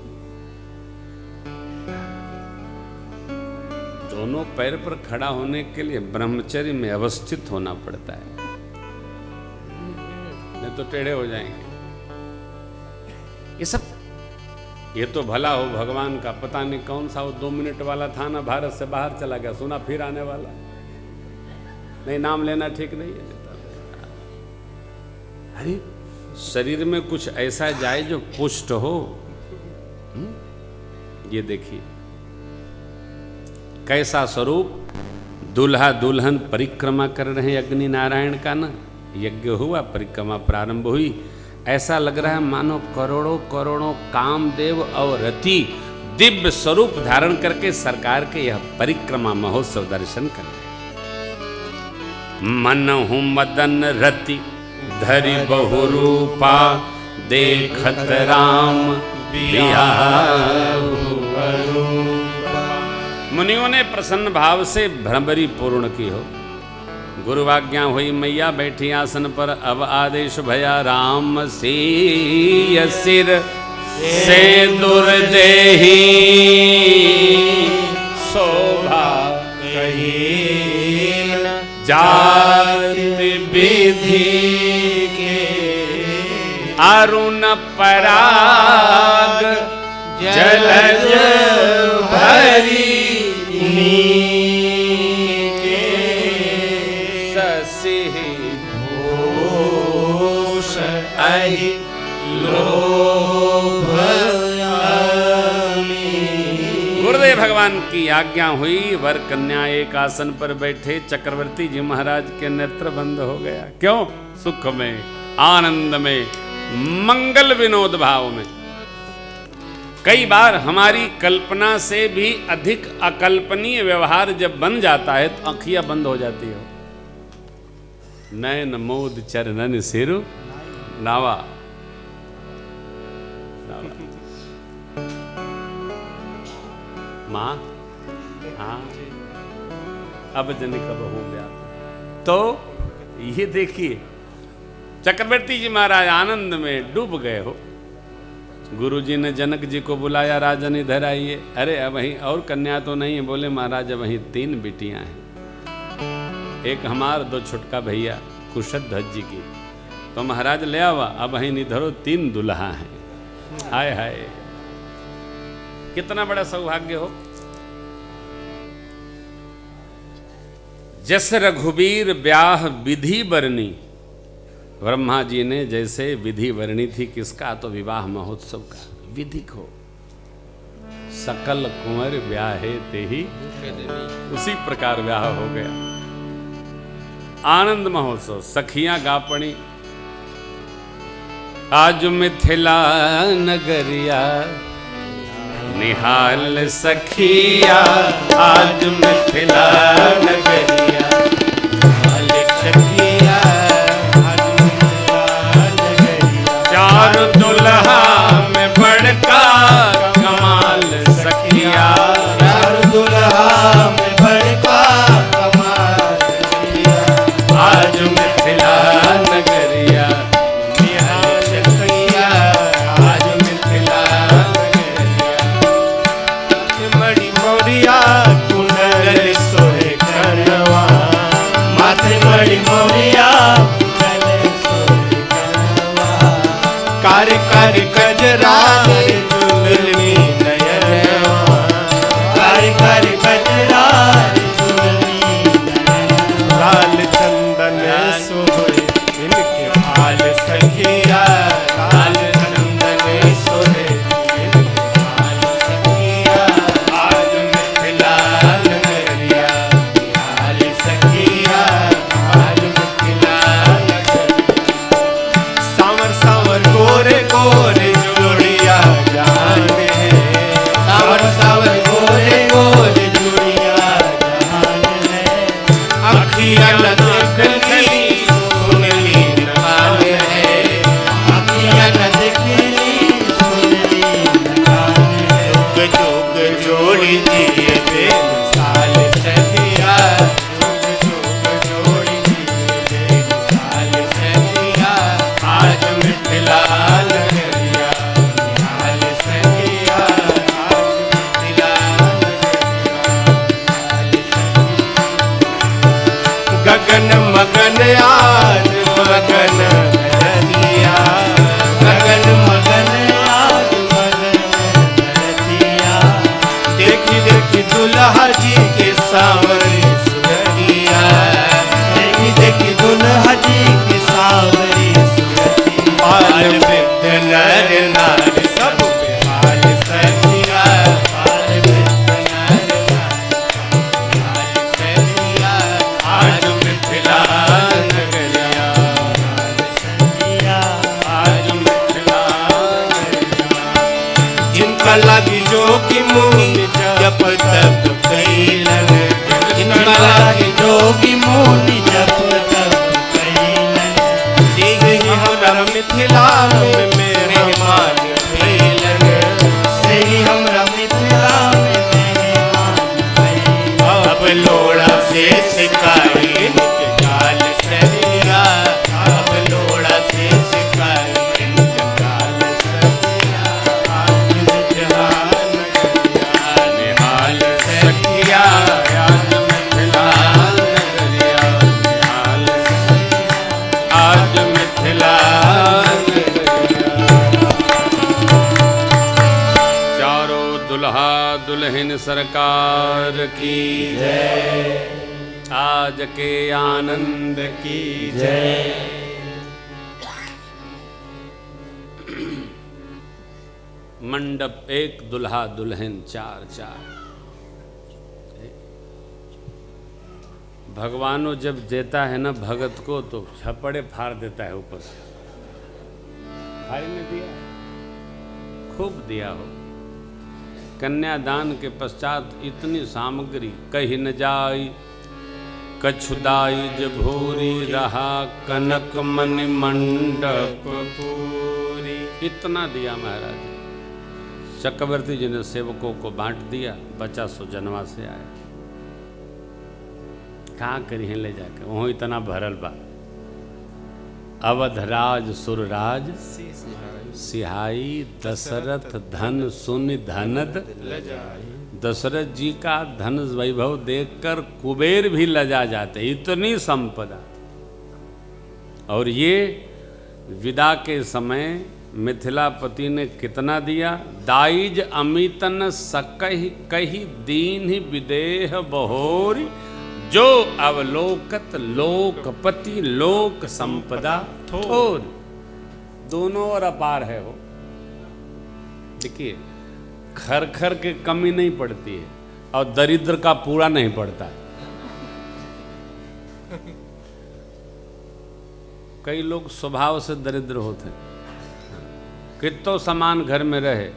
दोनों पैर पर खड़ा होने के लिए ब्रह्मचर्य में अवस्थित होना पड़ता है, नहीं तो टेढ़े हो जाएंगे। ये तो भला हो भगवान का, पता नहीं कौन सा वो 2 मिनट वाला था ना, भारत से बाहर चला गया, सुना फिर आने वाला नहीं। नाम लेना ठीक नहीं है। अरे शरीर में कुछ ऐसा जाए जो पुष्ट हो। ये देखिए कैसा स्वरूप, दूल्हा दुल्हन परिक्रमा कर रहे हैं अग्नि नारायण का ना। यज्ञ हुआ, परिक्रमा प्रारंभ हुई, ऐसा लग रहा है मानो करोड़ों करोड़ों कामदेव और रति दिव्य स्वरूप धारण करके सरकार के यह परिक्रमा महोत्सव दर्शन कर रहे। मन हूं मदन रति धरि बहुरूपा, देखत राम बियाहु। मुनियों ने प्रसन्न भाव से भ्रमरी पूर्ण की हो। गुरुवाज्ञा हुई मैया बैठी आसन पर, अब आदेश भया राम सिय सिर से दुर्देही शोभा कहीं जाति विधि के अरुण पराग जलज भरी नीके ससी घोष अहि लोभ अमी। गुरुदेव भगवान की आज्ञा हुई, वर कन्या एक आसन पर बैठे, चक्रवर्ती जी महाराज के नेत्र बंद हो गया। क्यों? सुख में, आनंद में, मंगल विनोद भाव में। कई बार हमारी कल्पना से भी अधिक अकल्पनीय व्यवहार जब बन जाता है तो आँखियां बंद हो जाती है। नयन मोद चरणन सिरु नावा। माँ हाँ अब जनिक हो गया। तो ये देखिए चक्रवर्ती जी महाराज आनंद में डूब गए हो। गुरुजी ने जनक जी को बुलाया, राजन इधर आइए। अरे अब वहीं और कन्या तो नहीं है। बोले महाराज अब वहीं 3 बेटियां हैं, एक हमार 2 छुटका भैया कुशध्वज जी की। तो महाराज ले आवा, अब वहीं निधरो 3 दुल्हा हैं। हाय हाय कितना बड़ा सौभाग्य हो। जस रघुबीर ब्याह विधि बरनी, ब्रह्मा जी ने जैसे विधि वर्णी थी किसका? तो विवाह महोत्सव का विधि को। सकल कुंवर ब्याहे ते ही, उसी प्रकार ब्याह हो गया। आनंद महोत्सव, सखियां गापणी। आज मिथिला नगरिया निहाल सखिया, आज मिथिला नगरिया निहाल सखिया, चार दुल्हा में बड़का कमाल सखिया, चार दुल्हा में बड़का कमाल सखिया। आज मिथिला नगरिया निहाल सखिया, आज मिथिला नगरिया। मणि मोरिया कुंडल सोहे करवा, माथे मणि मोरिया कुंडल सोहे करवा। कार कार गजरा चुलनी नयनवा, कार कार गजरा चुलनी नयनवा। लाल चंदन सोहे इनके भाल सखिया, लाल चंदन सोहे इनके भाल सखिया। आज मिथिला नगरिया निहाल सखिया, आज मिथिला नगरिया। सावर सावर गोरे गोरे जोड़िया जहान है, सावर सावर गोरे गोरे जोड़िया जहान है। अखियाँ न देखली सुनली न कान है, अखियाँ न देखली सुनली न कान है। जोग जोग जोड़ी दिए बेमिसाल सखिया, जोग जोग जोड़ी दिए बेमिसाल सखिया। आज मिथिला नगरिया निहाल सखिया, आज मिथिला नगरिया। गगन मगन आज मगन नदिया, गगन मगन आज मगन नदिया। देखी देखी दुल्हा जी के सावरी सुरतिया, देखी देखी दुल्हा जी के सावरी सुरतिया। बाल वृद्ध नर नारी सब बेहाल सखिया, बाल वृद्ध नर नारी सब बेहाल सखिया। आज मिथिला नगरिया निहाल सखिया, आज मिथिला नगरिया। जिनका लगी जोगी मुनि जप तप कैलन, जिनका लगी जोगी मुनि जप तप कैलन। से ही हमरा मिथिला में मेहमान भइलन, से ही हमरा मिथिला में मेहमान भइलन। अब लोड़ा से शिकायत की जय, आज के आनंद की जय। मंडप एक, दुल्हा दुल्हन चार चार। भगवानो जब देता है ना भगत को तो छपड़े फाड़ देता है ऊपर से। भाई ने दिया, खूब दिया हो। कन्यादान के पश्चात इतनी सामग्री कही न जाई, कछुदाई भूरी रहा कनक मणि मंडप पूरी। इतना दिया महाराज। चक्रवर्ती जी ने सेवकों को बांट दिया, बचा सो जनवा से आया। कहाँ करी ले जाके, वहाँ इतना भरल बा। अवधराज सुरराज सिहाई, दशरथ धन सुनि धनद लजाई। दशरथ जी का धन वैभव देखकर कुबेर भी लजा जाते, इतनी संपदा। और ये विदा के समय मिथिलापति ने कितना दिया? दाइज अमितन सकहि कही दीन विदेह बहोरी, जो अवलोकत लोकपति लोक संपदा थोर। दोनों और अपार है वो। देखिए, खर खर के कमी नहीं पड़ती है और दरिद्र का पूरा नहीं पड़ता है। कई लोग स्वभाव से दरिद्र होते हैं, कितो सामान घर में रहे,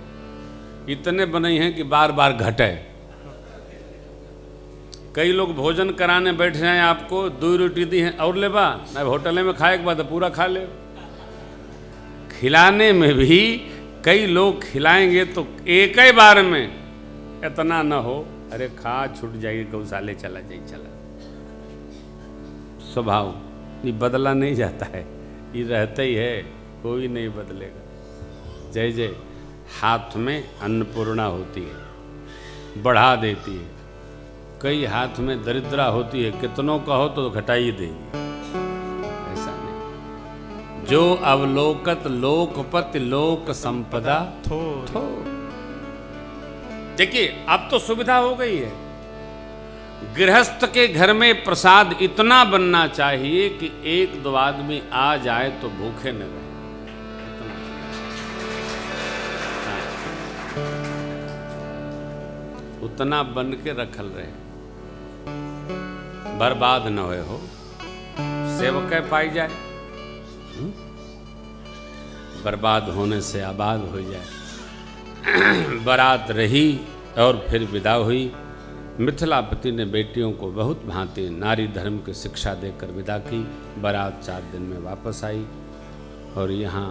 इतने बने हैं कि बार बार घटे। कई लोग भोजन कराने बैठ जाएं, आपको 2 रोटी दी है और ले बा, मैं होटल में खाए के बाद पूरा खा ले। खिलाने में भी कई लोग खिलाएंगे तो एक ही बार में, इतना न हो अरे खा छूट जाएगी, गौशाले चला जाए चला। स्वभाव ये बदला नहीं जाता है, ये रहता ही है, कोई नहीं बदलेगा। जय जय। हाथ में अन्नपूर्णा होती है, बढ़ा देती है। कई हाथ में दरिद्रा होती है, कितनों का हो तो घटाई देगी। ऐसा नहीं। जो अवलोकत लोकपति लोक संपदा थोर। देखिए, अब तो सुविधा हो गई है। गृहस्थ के घर में प्रसाद इतना बनना चाहिए कि 1-2 आदमी आ जाए तो भूखे न रहे। उतना बन के रखल रहे, बर्बाद न होए हो, सेवक पाई जाए, बर्बाद होने से आबाद हो जाए। बारात रही और फिर विदा हुई। मिथिलापति ने बेटियों को बहुत भांति नारी धर्म की शिक्षा देकर विदा की। बारात 4 दिन में वापस आई और यहाँ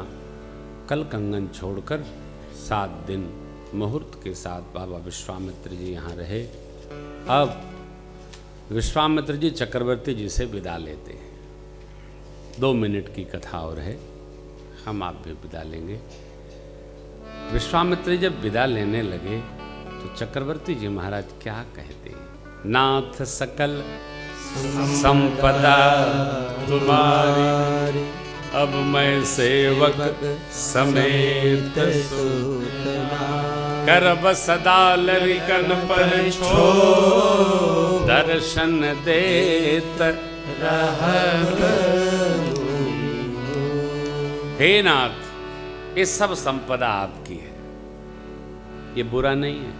कल कंगन छोड़कर 7 दिन मुहूर्त के साथ बाबा विश्वामित्र जी यहाँ रहे। अब विश्वामित्र जी चक्रवर्ती जी से विदा लेते हैं। 2 मिनट की कथा और है, हम आप भी विदा लेंगे। विश्वामित्र जी जब विदा लेने लगे तो चक्रवर्ती जी महाराज क्या कहते हैं? नाथ सकल संपदा तुम्हारी, अब मैं सेवक समेत करब सदा लरिकन पर छो, दर्शन देत रहत। हे नाथ, ये सब संपदा आपकी है, ये बुरा नहीं है।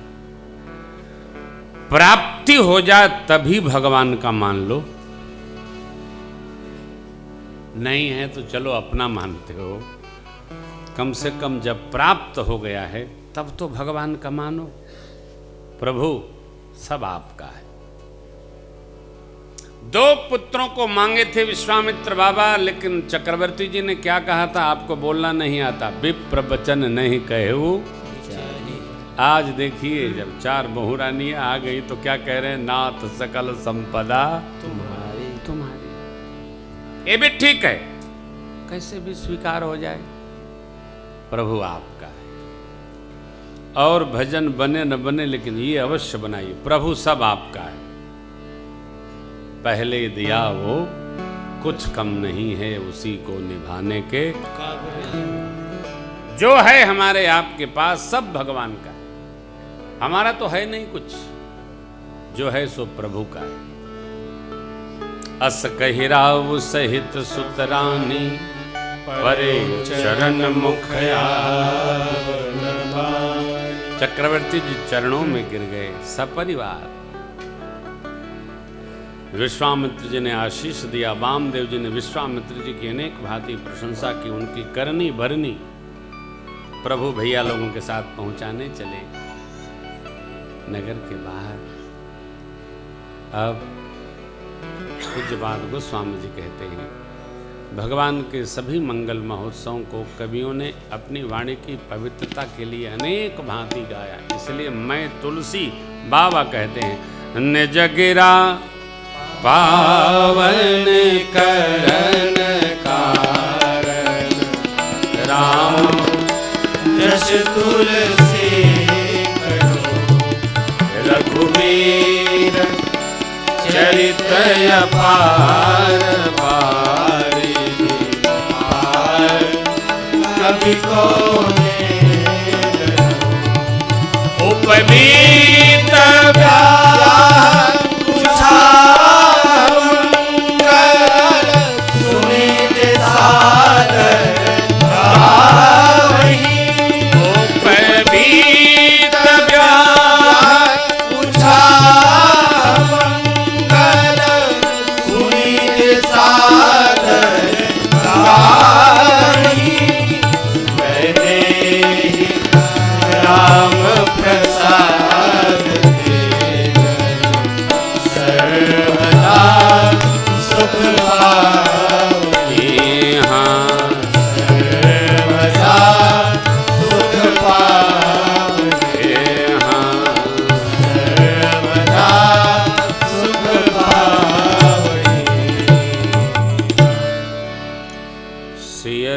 प्राप्ति हो जाए तभी भगवान का मान लो, नहीं है तो चलो अपना मानते हो। कम से कम जब प्राप्त हो गया है तब तो भगवान का मानो। प्रभु सब आपका है। 2 पुत्रों को मांगे थे विश्वामित्र बाबा, लेकिन चक्रवर्ती जी ने क्या कहा था? आपको बोलना नहीं आता, विप्र वचन नहीं कहू। आज देखिए, जब 4 बहुरानियां आ गई तो क्या कह रहे हैं? नाथ सकल संपदा तुम्हारी। ये भी ठीक है, कैसे भी स्वीकार हो जाए, प्रभु आपका है। और भजन बने न बने, लेकिन ये अवश्य बनाइए, प्रभु सब आपका है। पहले दिया वो कुछ कम नहीं है, उसी को निभाने के जो है हमारे आपके पास सब भगवान का। हमारा तो है नहीं कुछ, जो है सो प्रभु का है। अस कहिराव सहित सुतरानी परे चरण मुखया। चक्रवर्ती जी चरणों में गिर गए सपरिवार। विश्वामित्र जी ने आशीष दिया। वामदेव जी ने विश्वामित्र जी की अनेक भांति प्रशंसा की। उनकी करनी भरनी प्रभु भैया लोगों के साथ पहुंचाने चले नगर के बाहर। अब पूज्य बात गोस्वामी जी कहते हैं, भगवान के सभी मंगल महोत्सवों को कवियों ने अपनी वाणी की पवित्रता के लिए अनेक भांति गाया। इसलिए मैं तुलसी बाबा कहते हैं, निज गिरा पावन करण कारण राम जस तुलसी रघुवीर चरित अपार कभी को उपनीत सुनित सादर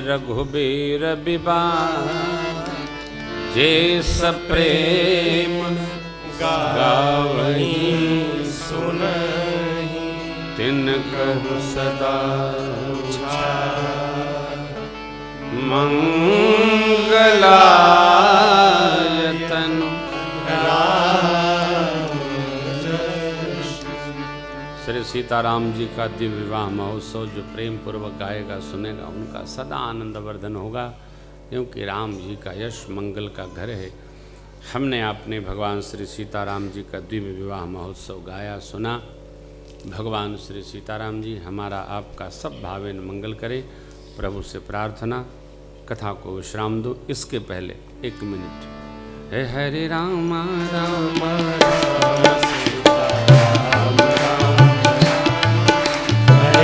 रघुबीर विवाह जे सप्रेम गावही सुनहि तिनकहु सदा मंगलायतन श्री सीताराम जी का दिव्य विवाह महोत्सव जो प्रेम पूर्वक गाएगा सुनेगा उनका सदा आनंद वर्धन होगा, क्योंकि राम जी का यश मंगल का घर है। हमने आपने भगवान श्री सीताराम जी का दिव्य विवाह महोत्सव गाया सुना। भगवान श्री सीताराम जी हमारा आपका सब भावेन मंगल करें। प्रभु से प्रार्थना, कथा को विश्राम दो। इसके पहले 1 मिनट हे हरे राम राम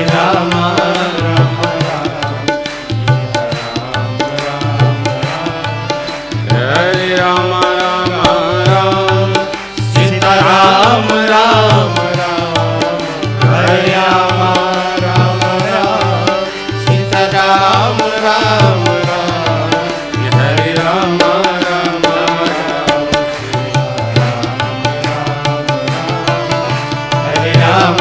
राम हरे राम राम राम सीताराम राम राम हरे राम राम राम सीताराम राम राम हरे राम राम हरे राम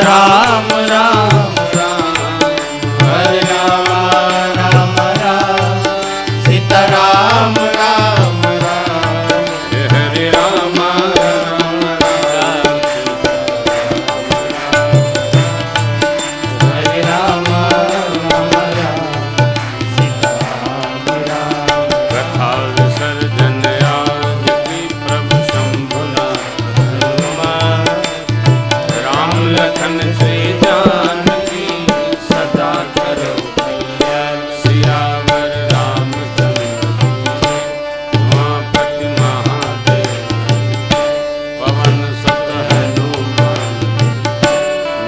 राम राम राम हरे राम राम राम सीताराम राम राम हरे राम राम हरे राम राम सीताराम राम कथा विसर्जन आज की प्रभु शंभुना राम लखन श्री जानकी सदा करो सियावर रामचंद्र उमापति महादेव पवन सुत हनुमान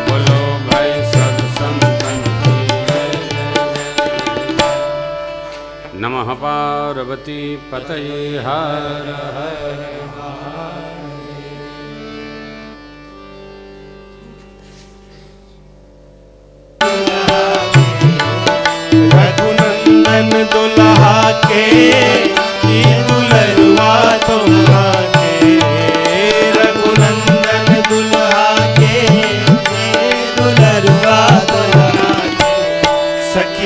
बोलो भाई सब संतन की जय। नमः पार्वती पतये हर हर रघुनंदन दुल्हा के दुल्हरुआ तुम्हारे रघुनंदन दुल्हा के दुल्हरुआ तुम्हारे सखी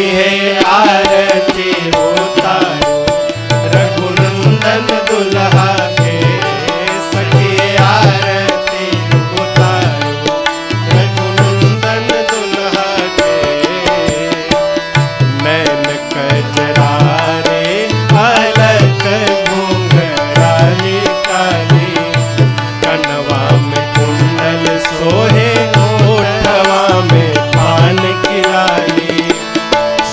सखी है आरती उतारो रघुनंदन दुल्हा के सखी है आरती उतारो रघुनंदन दुल्हा के नैन कजरा रे अलक घुंघराली काली कनवा में कुंडल सोहे ओठवा में पान की लाली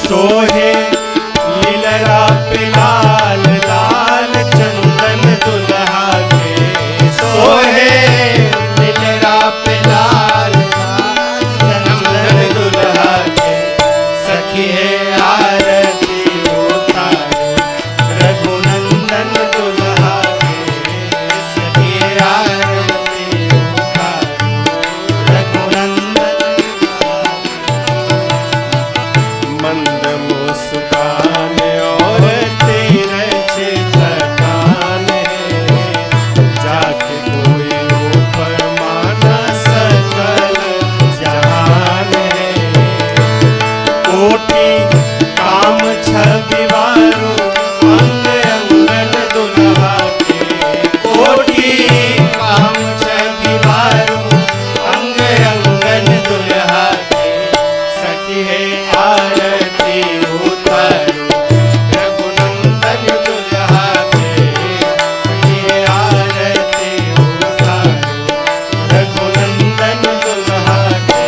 सोहे लीलरा पे लाल लाल चंदन दुल्हा के सोहे लीलरा पे लाल लाल चंदन दुल्हा के सखी है आरती उतारो रघुनंदन दुल्हा के सखी है आरती उतारो रघुनंदन मंद मुस्कान और तेरे चित्रकान जाके कोई ऊपर माना सकल जहान कोटि काम छविवारो अंग अंगन दुल्हा के कोटि काम छविवारो अंग अंगन दुल्हा के सखी है आरती उतारो रघुनंदन दुल्हा के सखी है आरती उतारो रघुनंदन दुल्हा के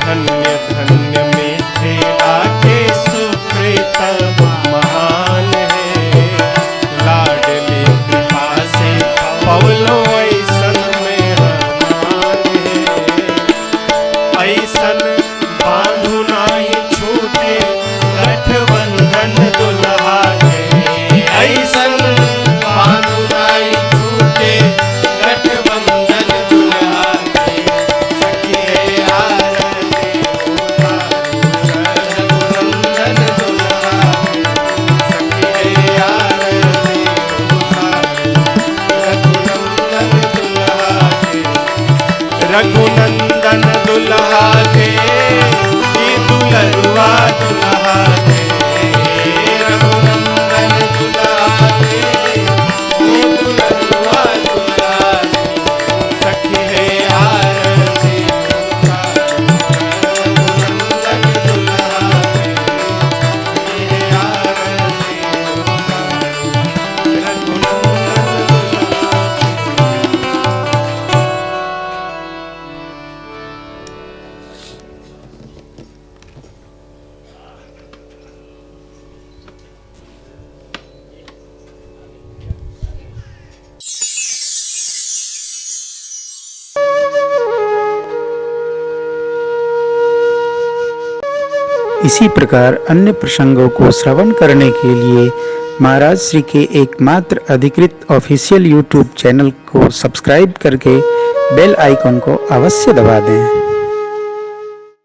धन्य धन्य मिथिला के सुकृत महान है लाडली कृपा से पवलो ऐसन में हमान है ऐसन बांधु नाही छूटे गठबंधन दुल्हा के ऐसन बांधु नाही छूटे गठबंधन दुल्हा के सखी है आरती उतारो रघुनंदन दुल्हा के सखी है आरती उतारो रघुनंदन दुल्हा के रघुनंदन दुल्हा के ई दुल्हवा दुल्हा के रघुनंदन दुल्हा के ई दुल्हवा दुल्हा के सखी है आरती उतारो रघुनंदन दुल्हा के सखी है आरती उतारो रघुनंदन दुल्हा इसी प्रकार अन्य प्रसंगों को श्रवण करने के लिए महाराज श्री के एकमात्र अधिकृत ऑफिशियल यूट्यूब चैनल को सब्सक्राइब करके बेल आइकॉन को अवश्य दबा दें।